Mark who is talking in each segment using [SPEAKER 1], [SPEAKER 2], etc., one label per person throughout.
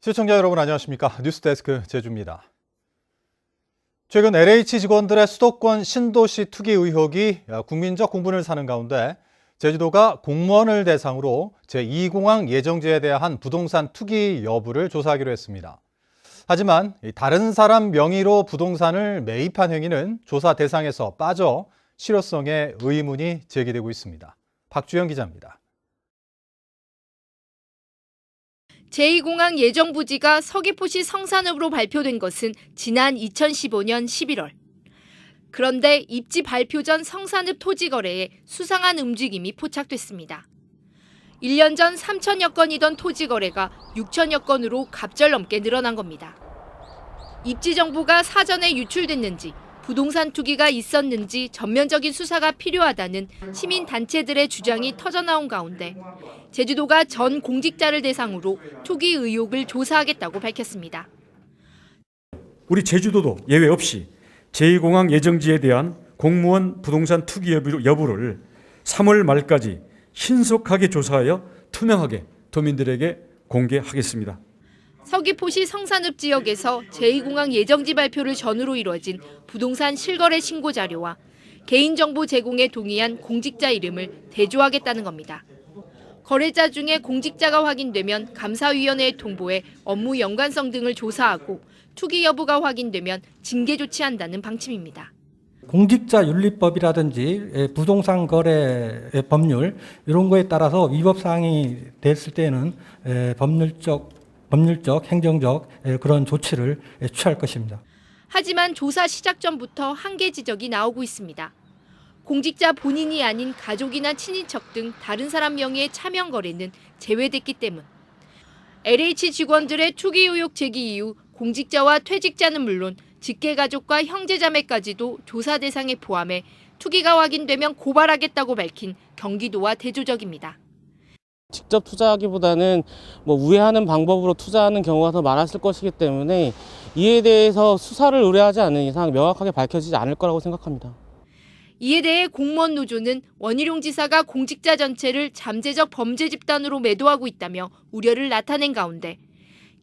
[SPEAKER 1] 시청자 여러분 안녕하십니까? 뉴스데스크 제주입니다. 최근 LH 직원들의 수도권 신도시 투기 의혹이 국민적 공분을 사는 가운데 제주도가 공무원을 대상으로 제2공항 예정지에 대한 부동산 투기 여부를 조사하기로 했습니다. 하지만 다른 사람 명의로 부동산을 매입한 행위는 조사 대상에서 빠져 실효성에 의문이 제기되고 있습니다. 박주영 기자입니다.
[SPEAKER 2] 제2공항 예정 부지가 서귀포시 성산읍으로 발표된 것은 지난 2015년 11월. 그런데 입지 발표 전 성산읍 토지 거래에 수상한 움직임이 포착됐습니다. 1년 전 3천여 건이던 토지 거래가 6천여 건으로 갑절넘게 늘어난 겁니다. 입지 정보가 사전에 유출됐는지 부동산 투기가 있었는지 전면적인 수사가 필요하다는 시민단체들의 주장이 터져나온 가운데 제주도가 전 공직자를 대상으로 투기 의혹을 조사하겠다고 밝혔습니다.
[SPEAKER 3] 우리 제주도도 예외 없이 제2공항 예정지에 대한 공무원 부동산 투기 여부를 3월 말까지 신속하게 조사하여 투명하게 도민들에게 공개하겠습니다.
[SPEAKER 2] 서귀포시 성산읍 지역에서 제2공항 예정지 발표를 전후로 이뤄진 부동산 실거래 신고 자료와 개인정보 제공에 동의한 공직자 이름을 대조하겠다는 겁니다. 거래자 중에 공직자가 확인되면 감사위원회에 통보해 업무 연관성 등을 조사하고 투기 여부가 확인되면 징계 조치한다는 방침입니다.
[SPEAKER 4] 공직자윤리법이라든지 부동산 거래 법률 이런 거에 따라서 위법 사항이 됐을 때는 법률적, 행정적 그런 조치를 취할 것입니다.
[SPEAKER 2] 하지만 조사 시작 전부터 한계 지적이 나오고 있습니다. 공직자 본인이 아닌 가족이나 친인척 등 다른 사람 명의의 차명 거래는 제외됐기 때문. LH 직원들의 투기 의혹 제기 이후 공직자와 퇴직자는 물론 직계가족과 형제자매까지도 조사 대상에 포함해 투기가 확인되면 고발하겠다고 밝힌 경기도와 대조적입니다.
[SPEAKER 5] 직접 투자하기보다는 우회하는 방법으로 투자하는 경우가 더 많았을 것이기 때문에 이에 대해서 수사를 의뢰하지 않는 이상 명확하게 밝혀지지 않을 거라고 생각합니다.
[SPEAKER 2] 이에 대해 공무원 노조는 원희룡 지사가 공직자 전체를 잠재적 범죄 집단으로 매도하고 있다며 우려를 나타낸 가운데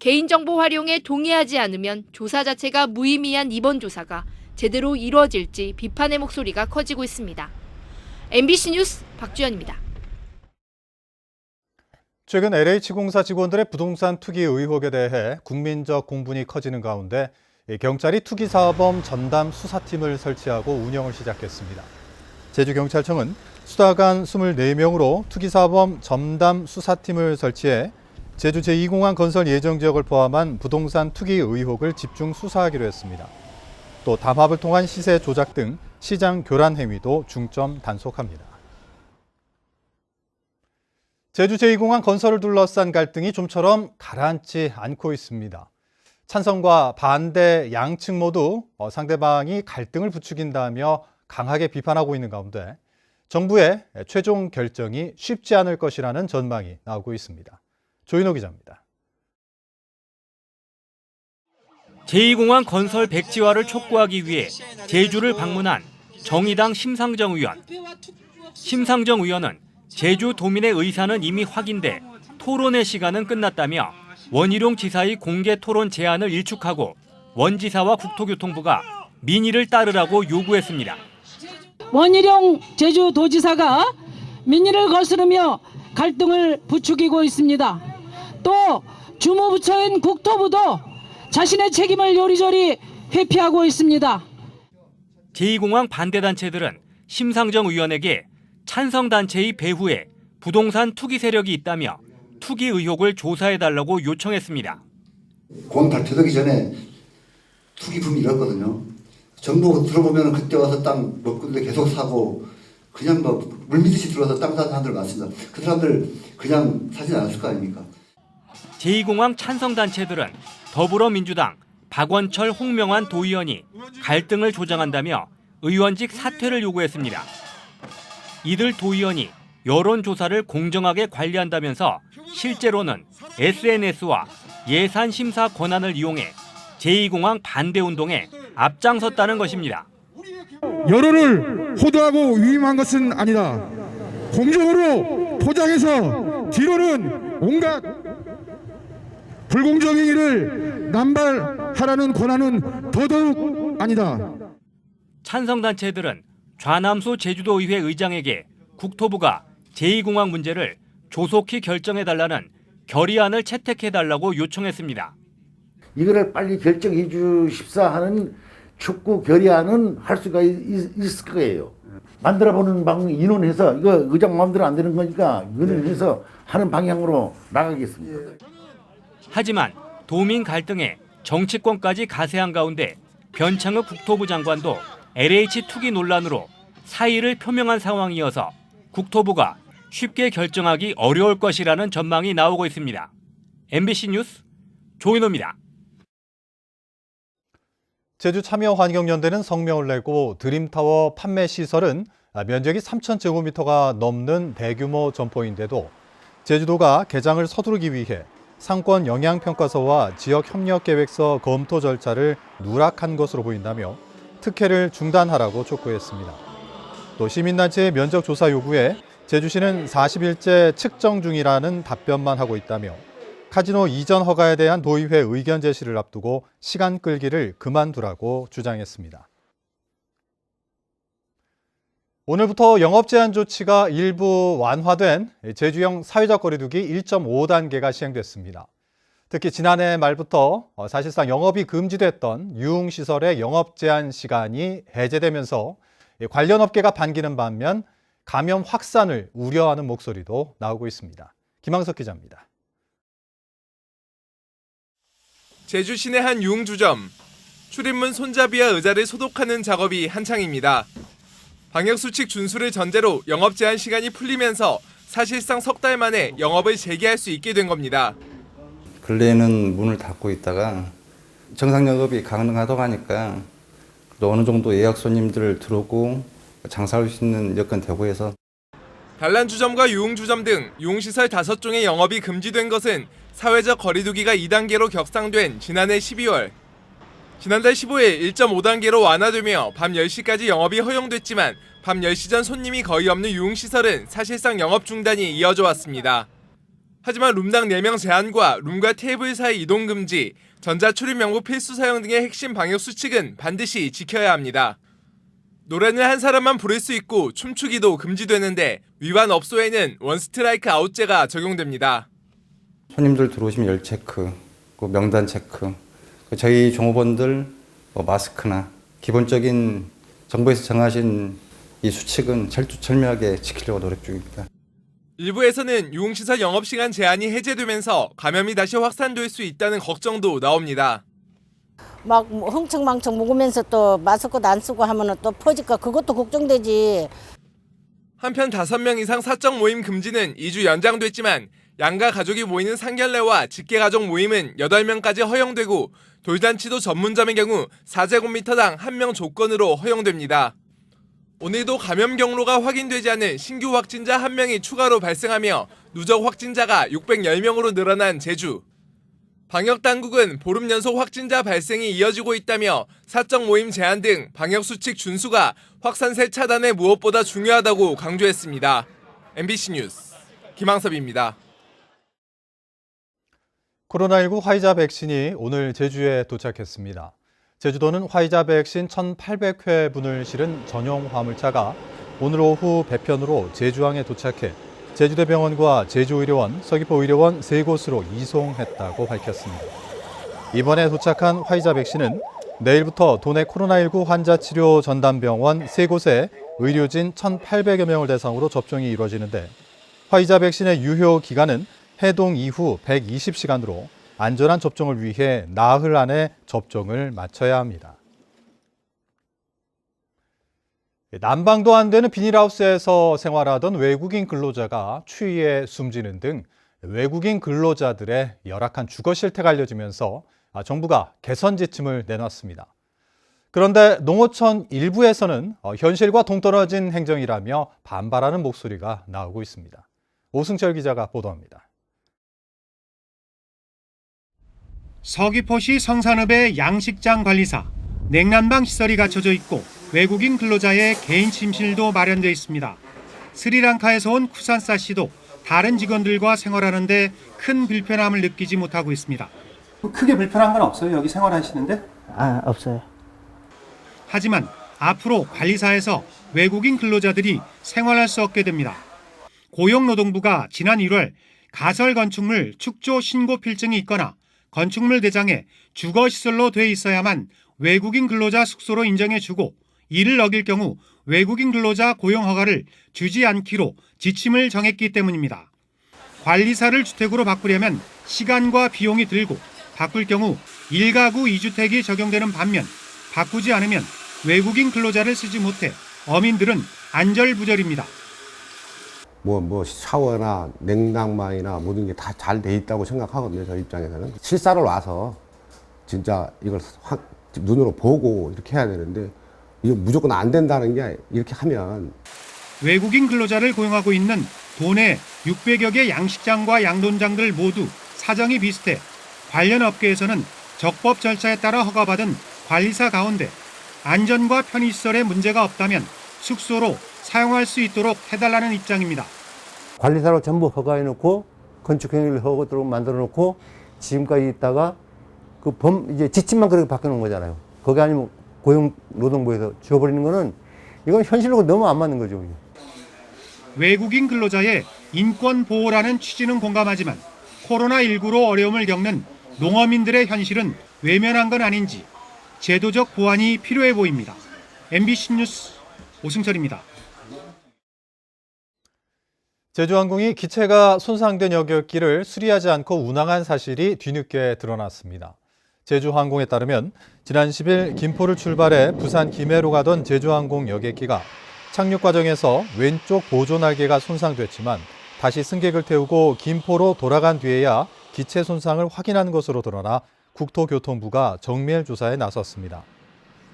[SPEAKER 2] 개인정보 활용에 동의하지 않으면 조사 자체가 무의미한 이번 조사가 제대로 이루어질지 비판의 목소리가 커지고 있습니다. MBC 뉴스 박주연입니다.
[SPEAKER 1] 최근 LH공사 직원들의 부동산 투기 의혹에 대해 국민적 공분이 커지는 가운데 경찰이 투기사범 전담 수사팀을 설치하고 운영을 시작했습니다. 제주경찰청은 수사관 24명으로 투기사범 전담 수사팀을 설치해 제주 제2공항 건설 예정 지역을 포함한 부동산 투기 의혹을 집중 수사하기로 했습니다. 또 담합을 통한 시세 조작 등 시장 교란 행위도 중점 단속합니다. 제주 제2공항 건설을 둘러싼 갈등이 좀처럼 가라앉지 않고 있습니다. 찬성과 반대 양측 모두 상대방이 갈등을 부추긴다며 강하게 비판하고 있는 가운데 정부의 최종 결정이 쉽지 않을 것이라는 전망이 나오고 있습니다. 조인호 기자입니다.
[SPEAKER 6] 제2공항 건설 백지화를 촉구하기 위해 제주를 방문한 정의당 심상정 의원. 심상정 의원은 제주 도민의 의사는 이미 확인돼 토론의 시간은 끝났다며 원희룡 지사의 공개 토론 제안을 일축하고 원 지사와 국토교통부가 민의를 따르라고 요구했습니다.
[SPEAKER 7] 원희룡 제주도지사가 민의를 거스르며 갈등을 부추기고 있습니다. 또 주무부처인 국토부도 자신의 책임을 요리조리 회피하고 있습니다.
[SPEAKER 6] 제2공항 반대단체들은 심상정 의원에게 찬성단체의 배후에 부동산 투기 세력이 있다며 투기 의혹을 조사해달라고 요청했습니다.
[SPEAKER 8] 공 발표되기 전에 투기 붐이 일었거든요. 정보 들어보면 그때 와서 땅 먹고들 계속 사고 그냥 물밀듯이 들어와서 땅 사는 사람들 많습니다. 그 사람들 그냥 사진 않았을 거 아닙니까?
[SPEAKER 6] 제2공항 찬성단체들은 더불어민주당 박원철 홍명환 도의원이 갈등을 조장한다며 의원직 사퇴를 요구했습니다. 이들 도의원이 여론조사를 공정하게 관리한다면서 실제로는 SNS와 예산심사 권한을 이용해 제2공항 반대운동에 앞장섰다는 것입니다.
[SPEAKER 9] 여론을 호도하고 위임한 것은 아니다. 공정으로 포장해서 뒤로는 온갖 불공정의 일을 남발하라는 권한은 더더욱 아니다.
[SPEAKER 6] 찬성단체들은 좌남수 제주도의회 의장에게 국토부가 제2공항 문제를 조속히 결정해달라는 결의안을 채택해달라고 요청했습니다.
[SPEAKER 10] 이거를 빨리 결정해 주십사 하는 촉구 결의안은 할 수가 있을 거예요. 만들어보는 방법 인원해서 이거 의장 마음대로 안 되는 거니까 인원해서 하는 방향으로 나가겠습니다.
[SPEAKER 6] 하지만 도민 갈등에 정치권까지 가세한 가운데 변창흠 국토부 장관도 LH 투기 논란으로 사의를 표명한 상황이어서 국토부가 쉽게 결정하기 어려울 것이라는 전망이 나오고 있습니다. MBC 뉴스 조인호입니다.
[SPEAKER 1] 제주참여환경연대는 성명을 내고 드림타워 판매 시설은 면적이 3,000제곱미터가 넘는 대규모 점포인데도 제주도가 개장을 서두르기 위해 상권 영향평가서와 지역협력계획서 검토 절차를 누락한 것으로 보인다며 특혜를 중단하라고 촉구했습니다. 또 시민단체의 면적 조사 요구에 제주시는 40일째 측정 중이라는 답변만 하고 있다며 카지노 이전 허가에 대한 도의회 의견 제시를 앞두고 시간 끌기를 그만두라고 주장했습니다. 오늘부터 영업 제한 조치가 일부 완화된 제주형 사회적 거리두기 1.5단계가 시행됐습니다. 특히 지난해 말부터 사실상 영업이 금지됐던 유흥시설의 영업 제한 시간이 해제되면서 관련 업계가 반기는 반면 감염 확산을 우려하는 목소리도 나오고 있습니다. 김항석 기자입니다.
[SPEAKER 11] 제주 시내 한 유흥주점. 출입문 손잡이와 의자를 소독하는 작업이 한창입니다. 방역수칙 준수를 전제로 영업 제한 시간이 풀리면서 사실상 석 달 만에 영업을 재개할 수 있게 된 겁니다.
[SPEAKER 12] 근래에는 문을 닫고 있다가 정상 영업이 가능하다고 하니까 어느 정도 예약 손님들 들어오고 장사할 수 있는 여건 되고 해서
[SPEAKER 11] 단란주점과 유흥주점 등 유흥시설 5종의 영업이 금지된 것은 사회적 거리두기가 2단계로 격상된 지난해 12월. 지난달 15일 1.5단계로 완화되며 밤 10시까지 영업이 허용됐지만 밤 10시 전 손님이 거의 없는 유흥시설은 사실상 영업 중단이 이어져 왔습니다. 하지만 룸당 4명 제한과 룸과 테이블 사이 이동 금지, 전자출입 명부 필수 사용 등의 핵심 방역 수칙은 반드시 지켜야 합니다. 노래는 한 사람만 부를 수 있고 춤추기도 금지되는데 위반 업소에는 원스트라이크 아웃제가 적용됩니다.
[SPEAKER 12] 손님들 들어오시면 열 체크, 명단 체크, 저희 종업원들 마스크나 기본적인 정부에서 정하신 이 수칙은 철두철미하게 지키려고 노력 중입니다.
[SPEAKER 11] 일부에서는 유흥시설 영업시간 제한이 해제되면서 감염이 다시 확산될 수 있다는 걱정도 나옵니다.
[SPEAKER 13] 막 흥청망청 묵으면서 또 마스크도 안 쓰고 하면 또 퍼질까 그것도 걱정되지.
[SPEAKER 11] 한편 5명 이상 사적 모임 금지는 2주 연장됐지만 양가 가족이 모이는 상견례와 직계가족 모임은 8명까지 허용되고 돌잔치도 전문점의 경우 4제곱미터당 1명 조건으로 허용됩니다. 오늘도 감염 경로가 확인되지 않은 신규 확진자 1명이 추가로 발생하며 누적 확진자가 610명으로 늘어난 제주. 방역당국은 보름 연속 확진자 발생이 이어지고 있다며 사적 모임 제한 등 방역수칙 준수가 확산세 차단에 무엇보다 중요하다고 강조했습니다. MBC 뉴스 김항섭입니다.
[SPEAKER 1] 코로나19 화이자 백신이 오늘 제주에 도착했습니다. 제주도는 화이자 백신 1,800회분을 실은 전용 화물차가 오늘 오후 배편으로 제주항에 도착해 제주대병원과 제주의료원, 서귀포의료원 3곳으로 이송했다고 밝혔습니다. 이번에 도착한 화이자 백신은 내일부터 도내 코로나19 환자 치료 전담병원 3곳에 의료진 1,800여 명을 대상으로 접종이 이루어지는데 화이자 백신의 유효 기간은 해동 이후 120시간으로 안전한 접종을 위해 나흘 안에 접종을 마쳐야 합니다. 난방도 안 되는 비닐하우스에서 생활하던 외국인 근로자가 추위에 숨지는 등 외국인 근로자들의 열악한 주거 실태가 알려지면서 정부가 개선 지침을 내놨습니다. 그런데 농어촌 일부에서는 현실과 동떨어진 행정이라며 반발하는 목소리가 나오고 있습니다. 오승철 기자가 보도합니다.
[SPEAKER 14] 서귀포시 성산읍의 양식장 관리사, 냉난방 시설이 갖춰져 있고 외국인 근로자의 개인 침실도 마련되어 있습니다. 스리랑카에서 온 쿠산사 씨도 다른 직원들과 생활하는데 큰 불편함을 느끼지 못하고 있습니다. 크게 불편한 건 없어요? 여기 생활하시는데?
[SPEAKER 15] 없어요.
[SPEAKER 14] 하지만 앞으로 관리사에서 외국인 근로자들이 생활할 수 없게 됩니다. 고용노동부가 지난 1월 가설 건축물 축조 신고 필증이 있거나 건축물 대장에 주거시설로 돼 있어야만 외국인 근로자 숙소로 인정해주고 이를 어길 경우 외국인 근로자 고용 허가를 주지 않기로 지침을 정했기 때문입니다. 관리사를 주택으로 바꾸려면 시간과 비용이 들고 바꿀 경우 1가구 2주택이 적용되는 반면 바꾸지 않으면 외국인 근로자를 쓰지 못해 어민들은 안절부절입니다.
[SPEAKER 16] 뭐 샤워나 냉난방이나 모든 게 다 잘 돼 있다고 생각하거든요. 저 입장에서는 실사를 와서 진짜 이걸 눈으로 보고 이렇게 해야 되는데 이거 무조건 안 된다는 게 이렇게 하면
[SPEAKER 14] 외국인 근로자를 고용하고 있는 도내 600여 개 양식장과 양돈장들 모두 사정이 비슷해 관련 업계에서는 적법 절차에 따라 허가받은 관리사 가운데 안전과 편의시설에 문제가 없다면 숙소로 사용할 수 있도록 해달라는 입장입니다.
[SPEAKER 17] 관리사로 전부 허가해놓고 건축행위를 허가도록 만들어놓고 지금까지 있다가 이제 지침만 그렇게 바뀌는 거잖아요. 거기 아니면 고용노동부에서 지워버리는 거는 이건 현실하고 너무 안 맞는 거죠.
[SPEAKER 14] 외국인 근로자의 인권 보호라는 취지는 공감하지만 코로나19로 어려움을 겪는 농어민들의 현실은 외면한 건 아닌지 제도적 보완이 필요해 보입니다. MBC 뉴스 오승철입니다.
[SPEAKER 1] 제주항공이 기체가 손상된 여객기를 수리하지 않고 운항한 사실이 뒤늦게 드러났습니다. 제주항공에 따르면 지난 10일 김포를 출발해 부산 김해로 가던 제주항공 여객기가 착륙 과정에서 왼쪽 보조 날개가 손상됐지만 다시 승객을 태우고 김포로 돌아간 뒤에야 기체 손상을 확인한 것으로 드러나 국토교통부가 정밀 조사에 나섰습니다.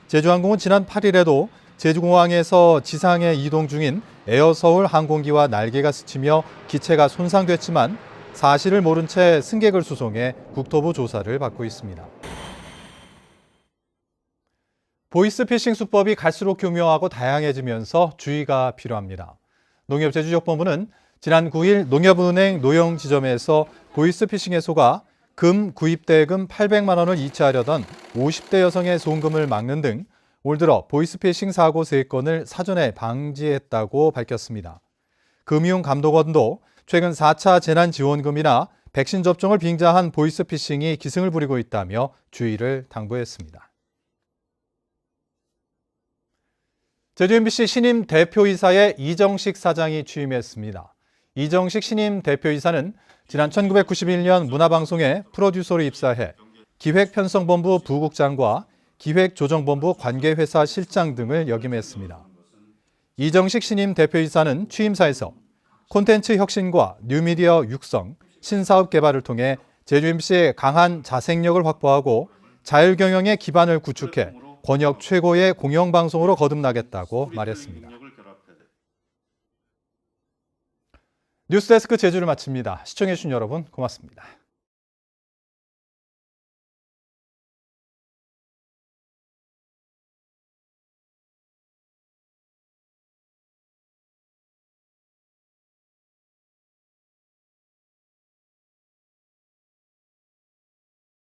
[SPEAKER 1] 제주항공은 지난 8일에도 제주공항에서 지상에 이동 중인 에어서울 항공기와 날개가 스치며 기체가 손상됐지만 사실을 모른 채 승객을 수송해 국토부 조사를 받고 있습니다. 보이스피싱 수법이 갈수록 교묘하고 다양해지면서 주의가 필요합니다. 농협제주지역본부는 지난 9일 농협은행 노영지점에서 보이스피싱에 속아 금 구입대금 800만 원을 이체하려던 50대 여성의 송금을 막는 등 올 들어 보이스피싱 사고 3건을 사전에 방지했다고 밝혔습니다. 금융감독원도 최근 4차 재난지원금이나 백신 접종을 빙자한 보이스피싱이 기승을 부리고 있다며 주의를 당부했습니다. 제주 MBC 신임 대표이사에 이정식 사장이 취임했습니다. 이정식 신임 대표이사는 지난 1991년 문화방송에 프로듀서로 입사해 기획편성본부 부국장과 기획조정본부 관계회사 실장 등을 역임했습니다. 이정식 신임 대표이사는 취임사에서 콘텐츠 혁신과 뉴미디어 육성, 신사업 개발을 통해 제주 MBC의 강한 자생력을 확보하고 자율경영의 기반을 구축해 권역 최고의 공영방송으로 거듭나겠다고 말했습니다. 뉴스데스크 제주를 마칩니다. 시청해주신 여러분 고맙습니다.